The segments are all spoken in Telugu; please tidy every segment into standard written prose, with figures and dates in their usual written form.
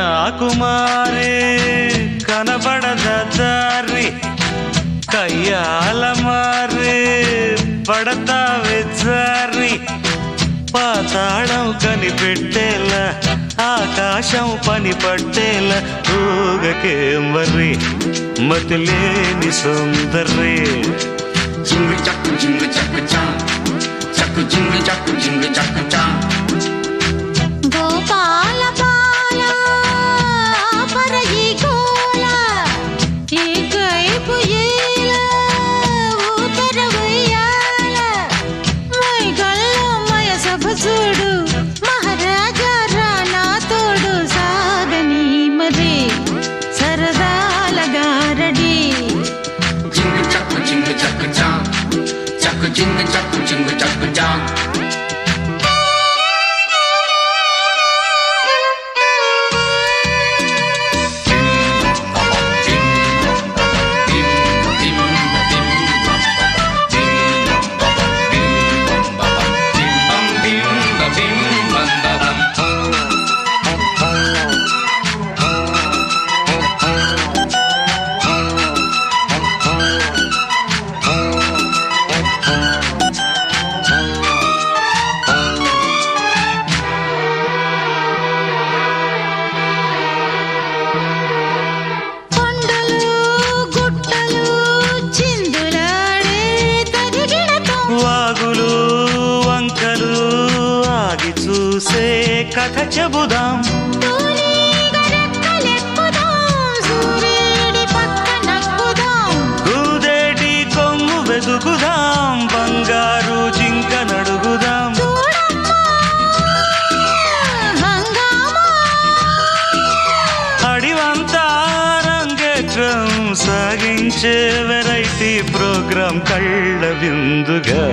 కన్యాకుమారి కనబడద దారి కయ్యాల మారి పడతావే జారి పాతాళం కనిపెట్టేలా ఆకాశం పని పట్టేలా ఊగకేం వర్రి మతిలేని సుందరి జింగు చక్కు చా చక్కు జింగు చక్కు చా గోపాల బాల పరయి గోల ఏకైపు ఏల ఊతర ఉయ్యాల మై గల్లో మయ సభ చూడు మహారాజా రానా తోడు సాగని మది సరదాల గారడి జింగు చక్కు చా చక్కు జింగు చక్కు చా కథ చెబుదాం కూదేటి కొమ్ము వెతుకుదాం బంగారు జింక నడుగుదాం అడివంతా రంగేట్రం సాగించే వెరైటీ ప్రోగ్రాం కళ్ళ విందుగా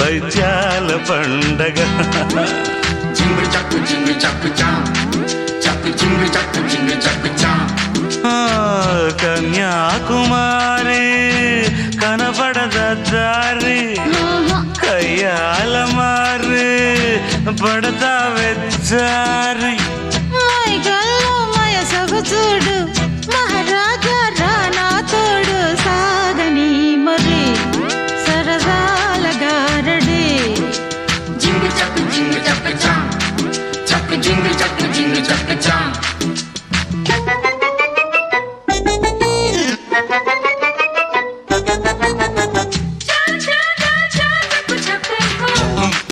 పైత్యాల పండగ జింగు చక్కు చా చక్కు జింగు చక్కు చా కన్యాకుమారి కనపడద దారి కయ్యాల మారి పడతావే జారి మయ సభ చూడు మహారాజా రానా తోడు సాగని మరి సరదాల గారడి జింగు చక్కు